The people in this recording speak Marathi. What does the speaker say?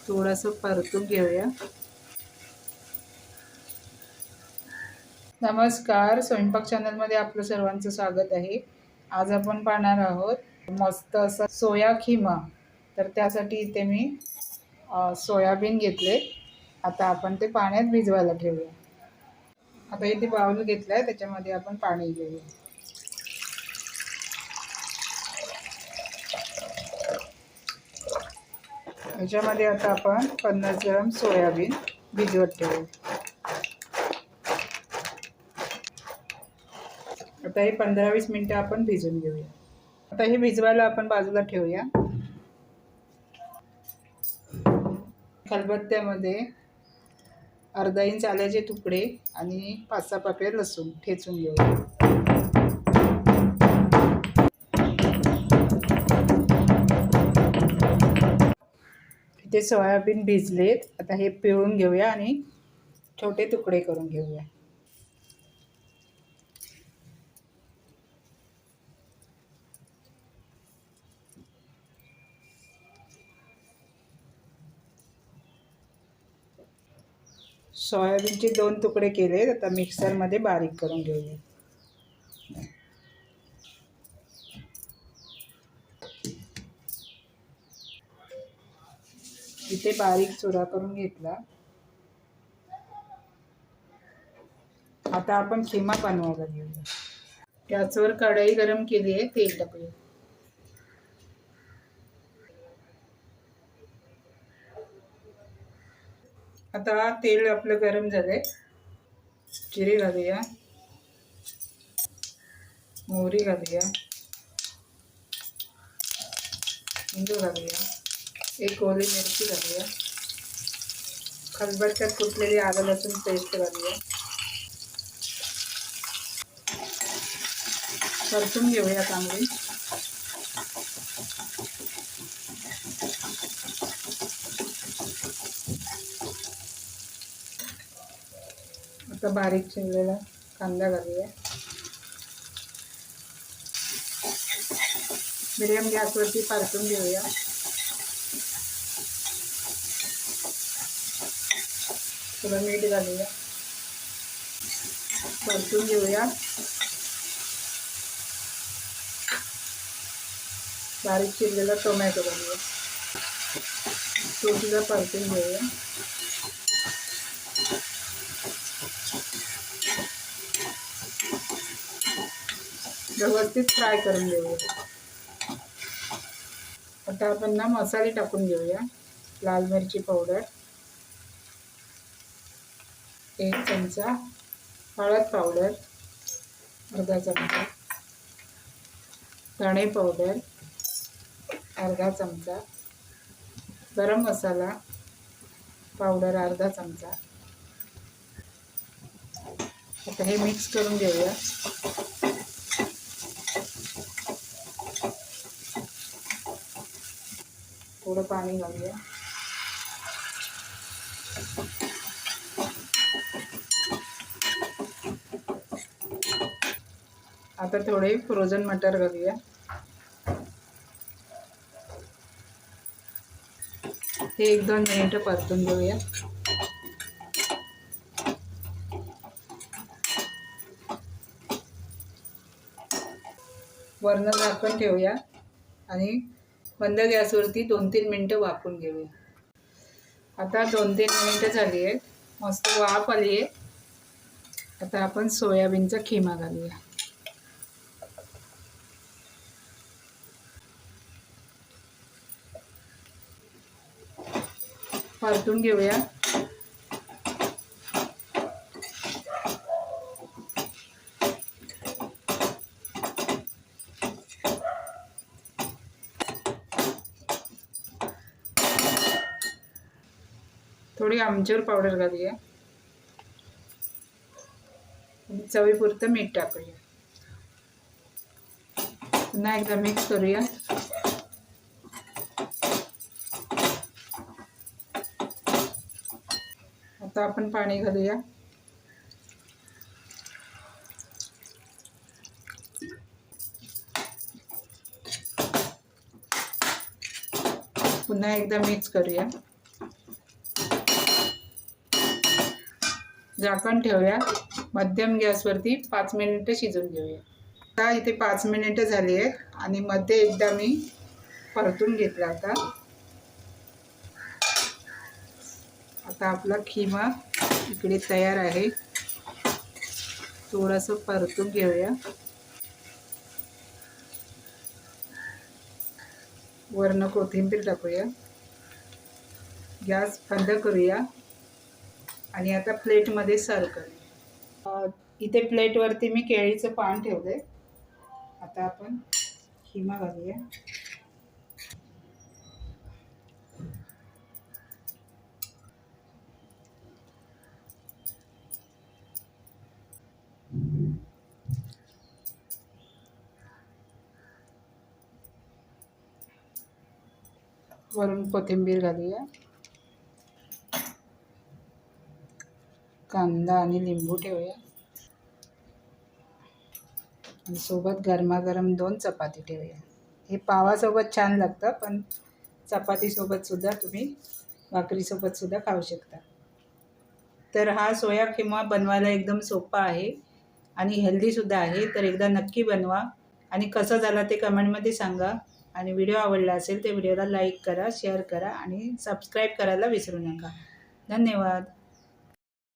थोडंसं परतून घेऊया. नमस्कार, स्वयंपाक चॅनलमध्ये आपलं सर्वांचं स्वागत आहे. आज आपण पाहणार आहोत मस्त असा सोया खिमा. तर त्यासाठी इथे मी सोयाबीन घेतले. आता आपण ते पाण्यात भिजवायला ठेवूया. आता इथे बाउल घेतलाय, त्याच्यामध्ये आपण पाणी घेऊया. ह्याच्यामध्ये आता आपण 50 ग्राम सोयाबीन भिजवत ठेवू. आता हे 15-20 मिनिटं आपण भिजवून घेऊया. आता हे भिजवायला आपण बाजूला ठेवूया. खलबत्त्यामध्ये अर्धा इंच आल्याचे तुकडे आणि 5-6 पाकळ्या लसूण ठेचून घेऊया. इथे सोयाबीन भिजलेत. आता हे पिळून घेऊया आणि छोटे तुकडे करून घेऊया. सोयाबीनचे 2 तुकडे केले. आता मिक्सरमध्ये बारीक करून घेऊया. इथे बारीक चुरा करून घेतला. आता आपण खिमा बनवायला घेऊया. गॅसवर कढई गरम केली आहे. तेल टाकूया. आता तेल आपलं गरम झालंय. जिरे घालूया, मोहरी घालूया, हिंग घालूया, एक ओली मिरची घालूया, खलबत्त्यात कुटलेली आलं लसूण पेस्ट घालूया. परतून घेऊया चांगली. आता बारीक चिरलेला कांदा घालूया. मीडियम गॅसवरती परतून घेऊया. थोडं मीठ घालूया, परतून घेऊया. बारीक चिरलेला टोमॅटो घालूया. तो सुद्धा परतून घेऊया. व्यवस्थित फ्राय करून घेऊया. आता आपण मसाले टाकून घेऊया. लाल मिरची पावडर 1 चमचा, हळद पावडर अर्धा चमचा, धणे पावडर अर्धा चमचा, गरम मसाला पावडर अर्धा चमचा. आता हे मिक्स करून घेऊया. थोडं पाणी घालूया. आता थोडे फ्रोझन मटर घालूया. हे 1-2 मिनिटं परतून घेऊया. वरण झाकण ठेवूया आणि बंद गॅसवरती 2-3 मिनिटं वाफवून घेऊया. आता 2-3 मिनिटं झाली आहेत. मस्त वाफ आली आहे. आता आपण सोयाबीनचा खिमा घालूया. परतून घेऊया. थोडी आमचूर पावडर घालूया आणि चवीपुरतं मीठ टाकूया. पुन्हा एकदा मिक्स करूया. आता आपण पाणी घालूया. पुन्हा एकदा मिक्स करूया. झाकण ठेवूया. मध्यम गॅसवरती 5 मिनिटं शिजवून घेऊया. आता इथे 5 मिनिटं झाली आहेत आणि मध्ये एकदा मी परतून घेतला. आता आपला खिमा इकडे तयार आहे. थोडंसं परतून घेऊया. वरनं कोथिंबीर टाकूया. गॅस बंद करूया आणि आता प्लेटमध्ये सर्व करूया. इथे प्लेटवरती मी केळीचं पान ठेवलंय. आता आपण खिमा घालूया. वरून कोथिंबीर घालूया. कांदा आणि लिंबू ठेवूया आणि सोबत गरमागरम 2 चपाती ठेवूया. हे पावासोबत छान लागतं, पण चपातीसोबत सुद्धा तुम्ही भाकरीसोबत सुद्धा खाऊ शकता. तर हा सोया खिमा बनवायला एकदम सोपा आहे आणि हेल्दीसुद्धा आहे. तर एकदा नक्की बनवा आणि कसं झालं ते कमेंटमध्ये सांगा. आणि व्हिडिओ आवडला असेल तर व्हिडिओला लाईक करा, शेअर करा आणि सबस्क्राईब करायला विसरू नका. धन्यवाद.